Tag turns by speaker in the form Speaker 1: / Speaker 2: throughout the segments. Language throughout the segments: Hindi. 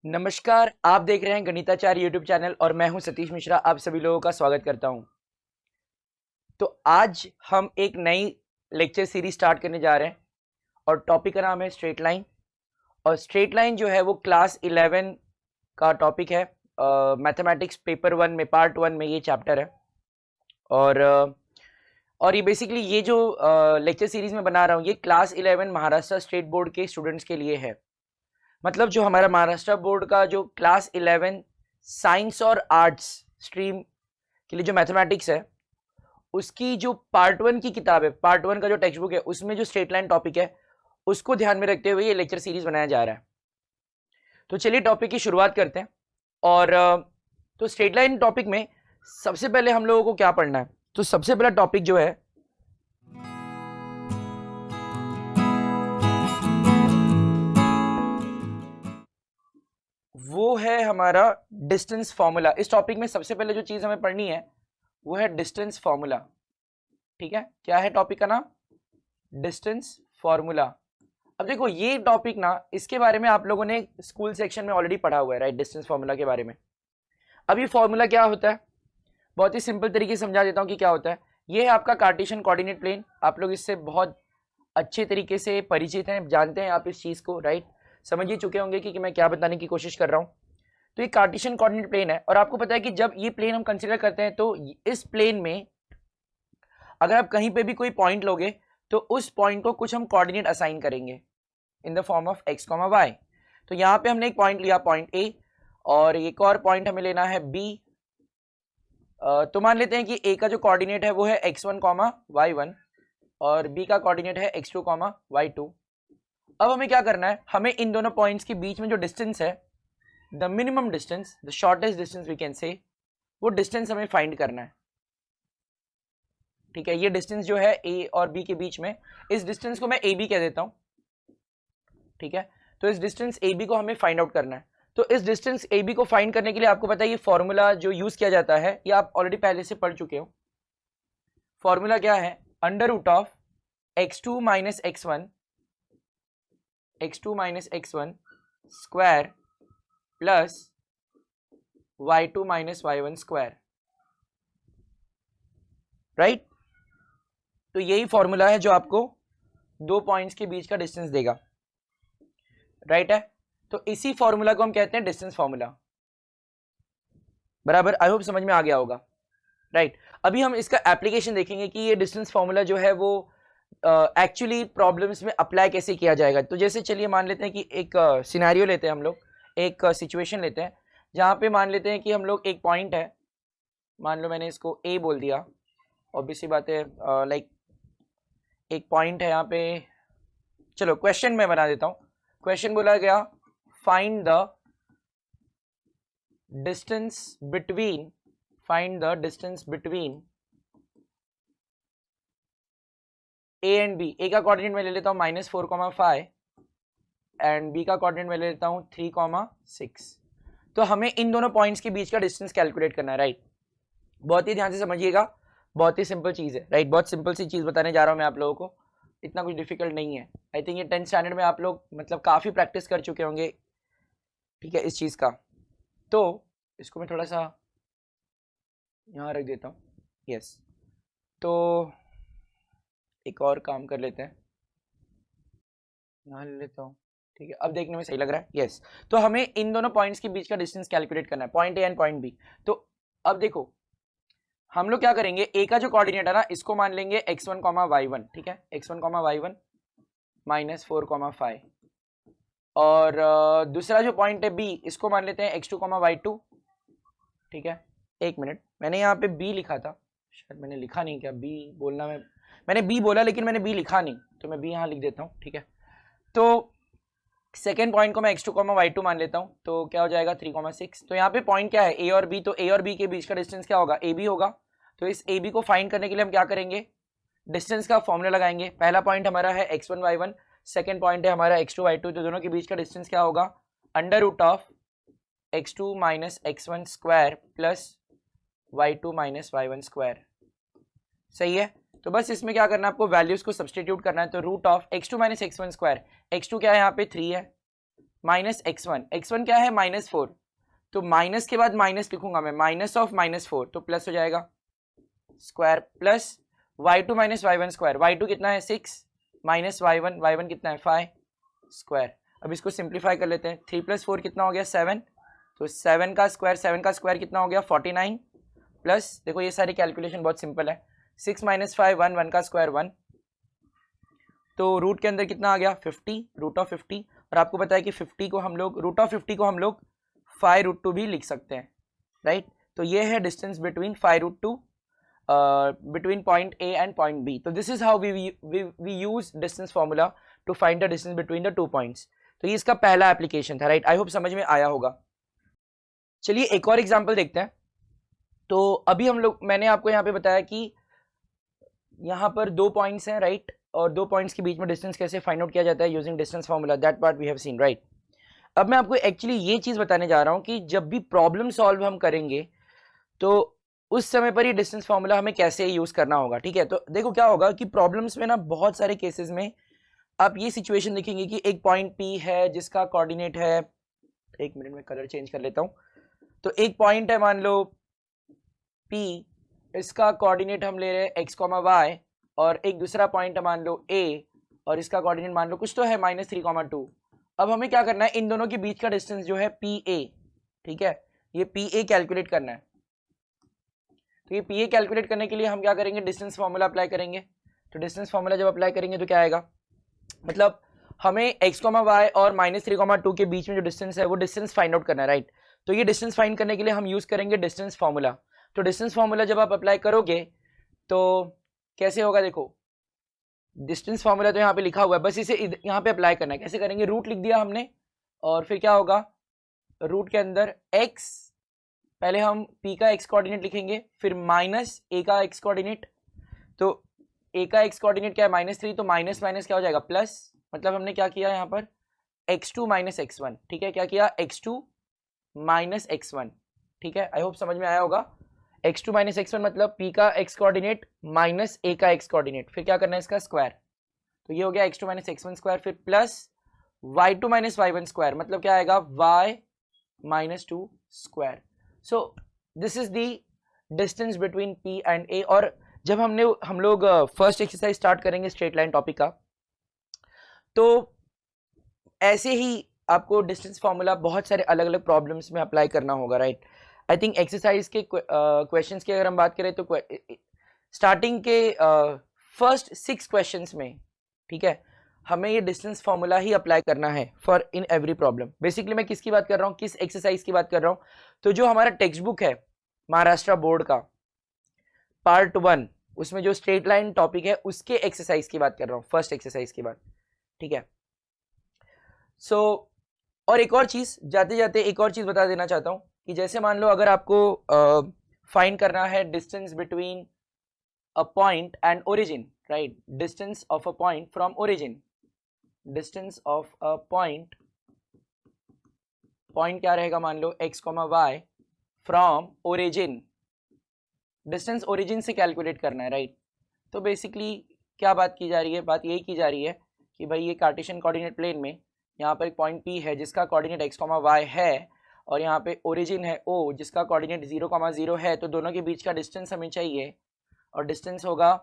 Speaker 1: नमस्कार, आप देख रहे हैं गणिताचार्य यूट्यूब चैनल और मैं हूं सतीश मिश्रा। आप सभी लोगों का स्वागत करता हूं। तो आज हम एक नई लेक्चर सीरीज स्टार्ट करने जा रहे हैं और टॉपिक का नाम है स्ट्रेट लाइन। और स्ट्रेट लाइन जो है वो क्लास 11 का टॉपिक है। मैथमेटिक्स पेपर 1 में पार्ट 1 में ये चैप्टर है। और और ये बेसिकली ये जो लेक्चर सीरीज में बना रहा हूँ ये क्लास 11 महाराष्ट्र स्टेट बोर्ड के स्टूडेंट्स के लिए है। मतलब जो हमारा महाराष्ट्र बोर्ड का जो क्लास 11 साइंस और आर्ट्स स्ट्रीम के लिए जो मैथमेटिक्स है उसकी जो पार्ट 1 की किताब है, पार्ट 1 का जो टेक्स्ट बुक है उसमें जो स्ट्रेट लाइन टॉपिक है उसको ध्यान में रखते हुए ये लेक्चर सीरीज बनाया जा रहा है। तो चलिए टॉपिक की शुरुआत करते हैं। और तो स्ट्रेट लाइन टॉपिक में सबसे पहले हम लोगों को क्या पढ़ना है, तो सबसे पहला टॉपिक जो है वो है हमारा डिस्टेंस फॉर्मूला। इस टॉपिक में सबसे पहले जो चीज हमें पढ़नी है वो है डिस्टेंस फॉर्मूला। ठीक है, क्या है टॉपिक का नाम? Distance formula. अब देखो ये टॉपिक ना, इसके बारे में आप लोगों ने स्कूल सेक्शन में ऑलरेडी पढ़ा हुआ है, राइट? डिस्टेंस फॉर्मूला के बारे में। अब ये फॉर्मूला क्या होता है, बहुत ही सिंपल तरीके से समझा देता हूं कि क्या होता है। ये है आपका कार्टेशियन कोऑर्डिनेट प्लेन। आप लोग इससे बहुत अच्छे तरीके से परिचित हैं, जानते हैं आप इस चीज को, राइट? समझ ही चुके होंगे कि मैं क्या बताने की कोशिश कर रहा हूं। तो ये कार्टेशियन कोऑर्डिनेट प्लेन है और आपको पता है कि जब ये प्लेन हम कंसीडर करते हैं तो इस प्लेन में अगर आप कहीं पे भी कोई पॉइंट लोगे तो उस पॉइंट को कुछ हम कोऑर्डिनेट असाइन करेंगे in the form of X comma Y. तो यहाँ पे हमने एक पॉइंट लिया, पॉइंट ए, और एक और पॉइंट हमें लेना है बी। तो मान लेते हैं कि ए का जो कोऑर्डिनेट है वो है x1 कॉमा y1 और बी का कोऑर्डिनेट है x2 कॉमा y2। अब हमें क्या करना है, हमें इन दोनों पॉइंट्स के बीच में जो डिस्टेंस है, the minimum distance, the shortest distance we can say, वो डिस्टेंस हमें फाइंड करना है। ठीक है, ये डिस्टेंस जो है ए और बी के बीच में, इस डिस्टेंस को मैं ए बी कह देता हूं। ठीक है, तो इस डिस्टेंस ए बी को हमें फाइंड आउट करना है। तो इस डिस्टेंस ए बी को फाइंड करने के लिए आपको पता है ये फॉर्मूला जो यूज किया जाता है ये आप ऑलरेडी पहले से पढ़ चुके हो। फॉर्मूला क्या है? Under root of x2 minus x1 square plus y2 minus y1 square, right? तो यही फॉर्मूला है जो आपको दो पॉइंट्स के बीच का डिस्टेंस देगा, राइट है? तो इसी फॉर्मूला को हम कहते हैं डिस्टेंस फॉर्मूला। बराबर, आई होप समझ में आ गया होगा, राइट? अभी हम इसका एप्लीकेशन देखेंगे कि ये डिस्टेंस फॉर्मूला जो है वो एक्चुअली प्रॉब्लम्स में अप्लाई कैसे किया जाएगा। तो जैसे चलिए मान लेते हैं कि एक सिनेरियो लेते हैं हम लोग, एक सिचुएशन लेते हैं जहाँ पे मान लेते हैं कि हम लोग एक पॉइंट है, मान लो मैंने इसको ए बोल दिया, ऑब्वियसली बात है, लाइक एक पॉइंट है यहाँ पे। चलो क्वेश्चन में बना देता हूँ। क्वेश्चन बोला गया find the distance between, find the distance between A and B. A का कोऑर्डिनेट मैं ले लेता हूँ -4,5 एंड बी का कोऑर्डिनेट मैं ले लेता हूँ 3,6। तो हमें इन दोनों पॉइंट्स के बीच का डिस्टेंस कैलकुलेट करना है, राइट? बहुत ही ध्यान से समझिएगा, बहुत ही सिंपल चीज है, राइट? बहुत सिंपल सी चीज बताने जा रहा हूँ मैं आप लोगों को, इतना कुछ डिफिकल्ट नहीं है। आई थिंक ये 10th स्टैंडर्ड में आप लोग मतलब काफी प्रैक्टिस कर चुके होंगे, ठीक है, इस चीज का। तो इसको मैं थोड़ा सा यहाँ रख देता हूँ, यस। तो एक और काम कर लेते हैं, यहाँ ले लेता हूँ, ठीक है, अब देखने में सही लग रहा है, यस। तो हमें इन दोनों पॉइंट्स के बीच का डिस्टेंस कैलकुलेट करना है, point A and point B. तो अब देखो हम लोग क्या करेंगे, ए का जो कोऑर्डिनेट है ना इसको मान लेंगे x1 कॉमा y1, ठीक है, x1 कॉमा y1 -4,5, और दूसरा जो पॉइंट है बी इसको मान लेते हैं x2 कॉमा y2, ठीक है। एक मिनट, मैंने यहाँ पे बी लिखा था, शायद मैंने लिखा नहीं, क्या बी बोलना, मैंने बी बोला लेकिन मैंने बी लिखा नहीं, तो मैं बी यहाँ लिख देता हूँ, ठीक है। तो सेकेंड पॉइंट को मैं x2 कॉमा y2 मान लेता हूँ, तो क्या हो जाएगा 3,6। तो यहाँ पे पॉइंट क्या है, ए और बी, तो ए और बी के बीच का डिस्टेंस क्या होगा, ए बी होगा। तो इस ए बी को फाइंड करने के लिए हम क्या करेंगे, डिस्टेंस का फॉर्मूला लगाएंगे। पहला पॉइंट हमारा है x1 y1, सेकेंड पॉइंट है हमारा x2 y2, तो दोनों के बीच का डिस्टेंस क्या होगा, under root of x2 minus x1 square plus y2 minus y1 square. सही है, तो बस इसमें क्या करना है, आपको वैल्यूज को सब्सटीट्यूट करना है। तो root of x2 minus x1 square, x2 क्या है यहाँ पे 3 है, माइनस x1, x1 क्या है -4, तो माइनस के बाद माइनस लिखूंगा मैं, माइनस ऑफ -4 तो प्लस हो जाएगा square, plus y2 minus y1 square, y2 कितना है 6 माइनस y1, y1 कितना है 5 स्क्वायर। अब इसको सिंप्लीफाई कर लेते हैं, 3 + 4 कितना हो गया 7, तो 7 का स्क्वायर कितना हो गया 49, प्लस देखो ये सारी कैलकुलेशन बहुत सिंपल है, 6 - 5 1, 1 का स्क्वायर 1, तो रूट के अंदर कितना आ गया 50, रूट ऑफ 50, और आपको पता है कि 50 को हम लोग रूट ऑफ 50 को हम लोग 5√2 भी लिख सकते हैं, राइट। तो ये है distance between 5√2 between point A and point B. So this is how we use distance formula to find the distance between the 2 points. तो ये इसका पहला एप्लीकेशन था, राइट। आई होप समझ में आया होगा। चलिए एक और एग्जांपल देखते हैं। तो अभी हम लोग, मैंने आपको यहाँ पे बताया कि यहाँ पर 2 पॉइंट्स हैं, राइट, और 2 पॉइंट्स के बीच में डिस्टेंस कैसे फाइंड आउट किया जाता है using distance formula, that part we have seen, right. अब मैं आपको एक्चुअली ये चीज़ बताने जा रहा हूँ कि जब भी प्रॉब्लम सॉल्व हम करेंगे तो उस समय पर ये डिस्टेंस फॉर्मूला हमें कैसे यूज करना होगा, ठीक है। तो देखो क्या होगा कि प्रॉब्लम्स में ना बहुत सारे केसेस में आप ये सिचुएशन देखेंगे कि एक पॉइंट P है जिसका कोऑर्डिनेट है, एक मिनट में कलर चेंज कर लेता हूँ। तो एक पॉइंट है मान लो P, इसका कोऑर्डिनेट हम ले रहे हैं x, y, और एक दूसरा पॉइंट है मान लो A और इसका कोऑर्डिनेट मान लो कुछ तो है -3, 2। अब हमें क्या करना है, इन दोनों के बीच का डिस्टेंस जो है PA, ठीक है, ये PA कैलकुलेट करना है। तो ये PA कैलकुलेट करने के लिए हम क्या करेंगे, डिस्टेंस फार्मूला अप्लाई करेंगे। तो डिस्टेंस फार्मूला जब अप्लाई करेंगे तो क्या आएगा, मतलब हमें x, y और -3, 2 के बीच में जो डिस्टेंस है वो डिस्टेंस फाइंड आउट करना है, राइट। तो ये डिस्टेंस फाइंड करने के लिए हम यूज करेंगे डिस्टेंस फार्मूला। तो डिस्टेंस फार्मूला जब आप अप्लाई करोगे तो कैसे होगा, देखो डिस्टेंस फार्मूला तो यहाँ पे लिखा हुआ है, बस इसे यहाँ पे अप्लाई करना है। कैसे करेंगे, रूट लिख दिया हमने, और फिर क्या होगा, रूट के अंदर x, पहले हम P का x कोऑर्डिनेट लिखेंगे, फिर माइनस A का x कोऑर्डिनेट। तो A का x कोऑर्डिनेट क्या है -3, तो माइनस माइनस क्या हो जाएगा प्लस, मतलब हमने क्या किया यहाँ पर x2 - x1, ठीक है, क्या किया x2 - x1, ठीक है। आई होप समझ में आया होगा। x2 - x1 मतलब P का x कोऑर्डिनेट माइनस A का x कोऑर्डिनेट, फिर क्या करना है इसका स्क्वायर, तो ये हो गया x2 - x1 स्क्वायर, फिर प्लस y2 - y1 स्क्वायर, मतलब क्या आएगा y - 2 square. So this is the distance between P and A। और जब हम लोग फर्स्ट एक्सरसाइज स्टार्ट करेंगे स्ट्रेट लाइन टॉपिक का, तो ऐसे ही आपको डिस्टेंस फार्मूला बहुत सारे अलग अलग प्रॉब्लम्स में अप्लाई करना होगा, राइट। आई थिंक एक्सरसाइज के क्वेश्चंस की अगर हम बात करें तो स्टार्टिंग के फर्स्ट 6 क्वेश्चंस में, ठीक है, हमें ये डिस्टेंस फार्मूला ही अप्लाई करना है for in every problem. Basically मैं किसकी बात कर रहा हूँ, किस एक्सरसाइज की बात कर रहा हूँ, तो जो हमारा टेक्स्ट बुक है महाराष्ट्र बोर्ड का पार्ट 1, उसमें जो स्ट्रेट लाइन टॉपिक है उसके एक्सरसाइज की बात कर रहा हूँ, फर्स्ट एक्सरसाइज की बात, ठीक है। सो और एक और चीज, जाते जाते एक और चीज बता देना चाहता हूँ कि जैसे मान लो अगर आपको फाइंड करना है distance between a point and origin, right, distance of a point from origin, distance of a point क्या रहेगा, मान लो x, y from origin, distance origin से कैलकुलेट करना है, राइट। तो बेसिकली क्या बात की जा रही है, बात यही की जा रही है कि भाई ये कार्टेशियन कोऑर्डिनेट प्लेन में यहाँ पर एक पॉइंट P है जिसका कोऑर्डिनेट x, y है, और यहाँ पे ओरिजिन है O जिसका कोऑर्डिनेट 0, 0 है। तो दोनों के बीच का डिस्टेंस हमें चाहिए, और डिस्टेंस होगा,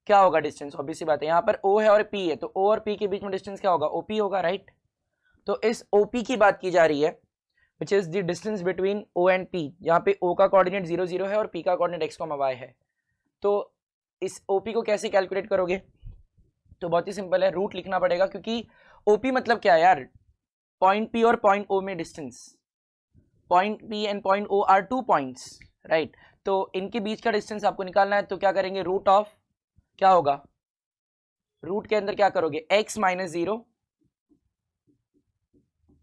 Speaker 1: क्या होगा डिस्टेंस, ऑब्वियस सी बात है, यहाँ पर O है और P है, तो O और P के बीच में डिस्टेंस क्या होगा, OP होगा, राइट। तो इस OP की बात की जा रही है, which is the distance between O and P। यहाँ पे O का कोऑर्डिनेट 0, 0 है और P का कोऑर्डिनेट x, y है। तो इस OP को कैसे कैलकुलेट करोगे, तो बहुत ही सिंपल है, रूट लिखना पड़ेगा, क्योंकि OP मतलब क्या है यार, पॉइंट P और पॉइंट O में distance, point P and point O are 2 points, right. तो इनके बीच का डिस्टेंस आपको निकालना है, तो क्या करेंगे, रूट ऑफ क्या होगा, रूट के अंदर क्या करोगे, x - 0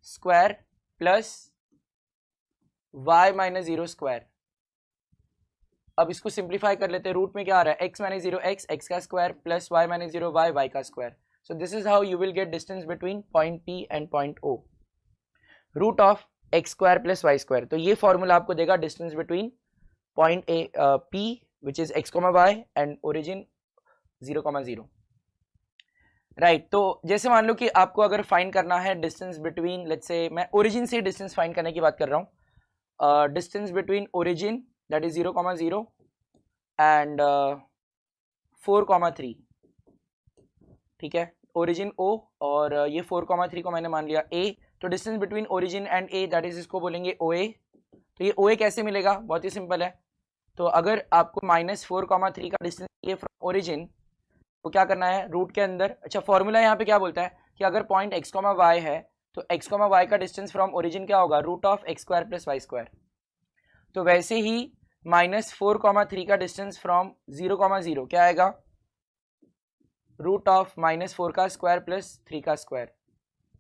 Speaker 1: square plus y - 0 square. अब इसको सिंप्लीफाई कर लेते हैं, रूट में क्या आ रहा है, x - 0 x का स्क्वायर प्लस y - 0 y का square. So this is how you will get distance between point P and point O, root of x square plus y square. तो ये फॉर्मूला आपको देगा distance between point P which is x, y and origin 0, 0। Right तो जैसे मान लो कि आपको अगर फाइंड करना है डिस्टेंस बिटवीन, लेट्स से मैं ओरिजिन से डिस्टेंस फाइंड करने की बात कर रहा हूँ, distance between origin that is 0,0 and 4,3, ठीक है, ओरिजिन ओ और ये 4,3 को मैंने मान लिया ए, तो distance between origin and A that is इसको बोलेंगे ओ ए। तो ये ओ ए कैसे मिलेगा, बहुत ही सिंपल है। तो अगर आपको -4,3 का डिस्टेंस ये फ्रॉम ओरिजिन, तो क्या करना है रूट के अंदर, अच्छा फॉर्मूला यहाँ पे क्या बोलता है कि अगर पॉइंट x, y है तो x, y का डिस्टेंस फ्रॉम ओरिजिन क्या होगा, √(x² + y²। तो वैसे ही -4,3 का डिस्टेंस फ्रॉम 0,0 क्या आएगा, √(-4 का स्क्वायर + 3 का स्क्वायर,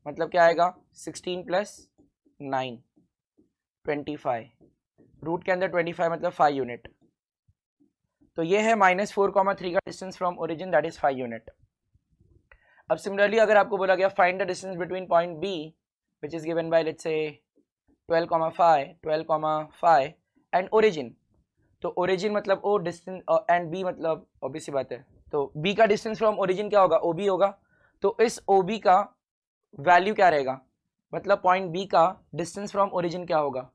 Speaker 1: मतलब क्या आएगा 16 + 9 25, रूट के अंदर 25 मतलब 5 यूनिट। तो ये है -4,3 का distance from origin that is 5 unit. अब सिमिलरली अगर आपको बोला गया find the distance between point B which is given by let's say 12,5 and origin, तो ओरिजिन मतलब ओ डिस्टेंस एंड बी मतलब ऑब्वियस सी बात है, तो बी का डिस्टेंस फ्रॉम ओरिजिन क्या होगा, ओ बी होगा। तो इस ओ बी का वैल्यू क्या रहेगा, मतलब पॉइंट बी का डिस्टेंस फ्रॉम ओरिजिन क्या होगा,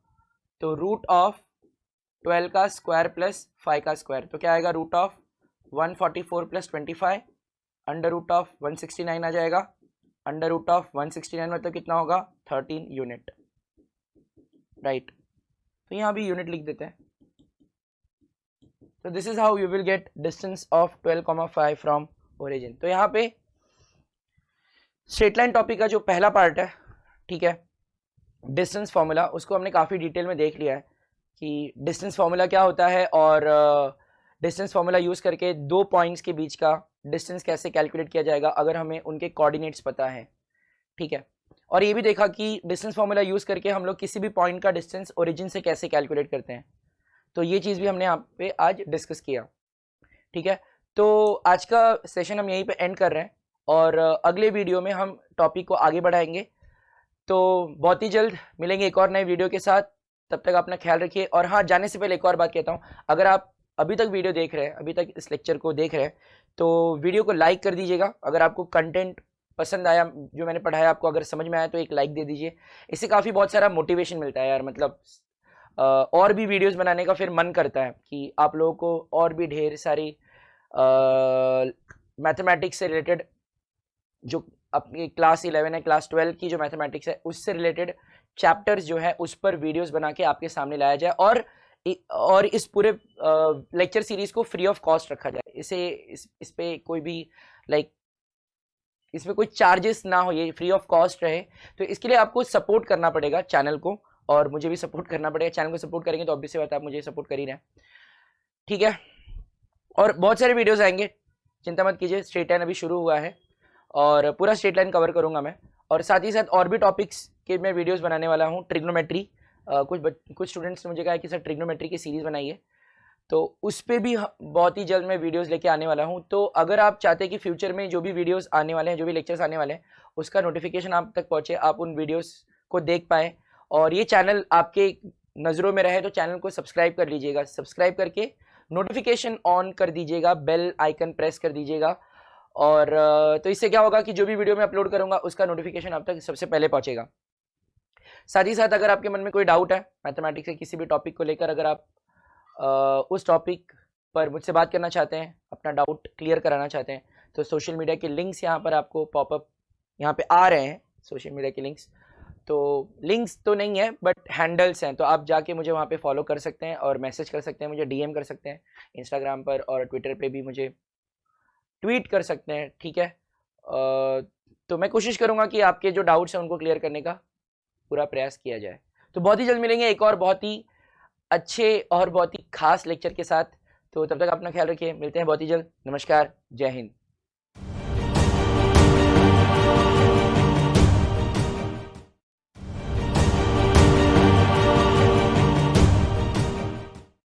Speaker 1: तो √12 का स्क्वायर + 5 का स्क्वायर, तो क्या आएगा √144 + 25 √169 आ जाएगा, √169 मतलब कितना होगा 13 यूनिट, राइट। तो यहाँ भी यूनिट लिख देते हैं। तो this is how you will get distance of 12,5 from origin. तो यहाँ पे स्ट्रेट लाइन टॉपिक का जो पहला पार्ट है, ठीक है, डिस्टेंस फॉर्मूला, उसको हमने काफ़ी डिटेल में देख लिया है कि डिस्टेंस फार्मूला क्या होता है और डिस्टेंस फार्मूला यूज़ करके दो पॉइंट्स के बीच का डिस्टेंस कैसे कैलकुलेट किया जाएगा अगर हमें उनके कोऑर्डिनेट्स पता है, ठीक है। और ये भी देखा कि डिस्टेंस फार्मूला यूज़ करके हम लोग किसी भी पॉइंट का डिस्टेंस ओरिजिन से कैसे कैलकुलेट करते हैं, तो ये चीज़ भी हमने यहाँ पे आज डिस्कस किया, ठीक है। तो आज का सेशन हम यहीं पे एंड कर रहे हैं और अगले वीडियो में हम टॉपिक को आगे बढ़ाएंगे। तो बहुत ही जल्द मिलेंगे एक और नए वीडियो के साथ, तब तक अपना ख्याल रखिए। और हाँ, जाने से पहले एक और बात कहता हूँ, अगर आप अभी तक वीडियो देख रहे हैं, अभी तक इस लेक्चर को देख रहे हैं, तो वीडियो को लाइक कर दीजिएगा। अगर आपको कंटेंट पसंद आया, जो मैंने पढ़ाया आपको अगर समझ में आया तो एक लाइक दे दीजिए। इससे काफ़ी बहुत सारा मोटिवेशन मिलता है यार, मतलब और भी वीडियोस बनाने का फिर मन करता है कि आप लोगों को और भी ढेर सारी मैथमेटिक्स से रिलेटेड, जो अपनी क्लास 11 है, क्लास 12 की जो मैथमेटिक्स है उससे रिलेटेड चैप्टर्स जो है उस पर वीडियोस बना के आपके सामने लाया जाए और इस पूरे लेक्चर सीरीज को फ्री ऑफ कॉस्ट रखा जाए। इस पे कोई भी इसमें कोई चार्जेस ना हो, ये फ्री ऑफ कॉस्ट रहे। तो इसके लिए आपको सपोर्ट करना पड़ेगा चैनल को, और मुझे भी सपोर्ट करना पड़ेगा। चैनल को सपोर्ट करेंगे तो ऑब्वियसली बात है आप मुझे सपोर्ट कर ही रहे हैं, ठीक है। और बहुत सारे वीडियोस आएंगे, चिंता मत कीजिए। स्ट्रेट लाइन अभी शुरू हुआ है और पूरा स्ट्रेट लाइन कवर करूंगा मैं, और साथ ही साथ और भी टॉपिक्स के मैं वीडियोस बनाने वाला हूँ। ट्रिग्नोमेट्री, कुछ स्टूडेंट्स ने मुझे कहा कि सर ट्रिग्नोमेट्री की सीरीज़ बनाइए, तो उस पर भी बहुत ही जल्द मैं वीडियोस लेके आने वाला हूँ। तो अगर आप चाहते हैं कि फ्यूचर में जो भी वीडियोस आने वाले हैं, जो भी लेक्चर्स आने वाले हैं, उसका नोटिफिकेशन आप तक पहुँचे, आप उन वीडियोस को देख पाएँ और ये चैनल आपके नज़रों में रहे, तो चैनल को सब्सक्राइब कर लीजिएगा। सब्सक्राइब करके नोटिफिकेशन ऑन कर दीजिएगा, बेल आइकन प्रेस कर दीजिएगा। और तो इससे क्या होगा कि जो भी वीडियो मैं अपलोड करूंगा उसका नोटिफिकेशन आप तक सबसे पहले पहुंचेगा। साथ ही साथ अगर आपके मन में कोई डाउट है मैथमेटिक्स के किसी भी टॉपिक को लेकर, अगर आप उस टॉपिक पर मुझसे बात करना चाहते हैं, अपना डाउट क्लियर कराना चाहते हैं, तो सोशल मीडिया के लिंक्स यहाँ पर आपको पॉपअप यहाँ पे आ रहे हैं, सोशल मीडिया के लिंक्स। तो लिंक्स तो नहीं है बट हैंडल्स हैं, तो आप जाके मुझे वहाँ पे फॉलो कर सकते हैं और मैसेज कर सकते हैं, मुझे डीएम कर सकते हैं इंस्टाग्राम पर, और ट्विटर पे भी मुझे ट्वीट कर सकते हैं, ठीक है। तो मैं कोशिश करूंगा कि आपके जो डाउट्स हैं उनको क्लियर करने का पूरा प्रयास किया जाए। तो बहुत ही जल्द मिलेंगे एक और बहुत ही अच्छे और बहुत ही खास लेक्चर के साथ। तो तब तक अपना ख्याल रखिए, मिलते हैं बहुत ही जल्द। नमस्कार, जय हिंद।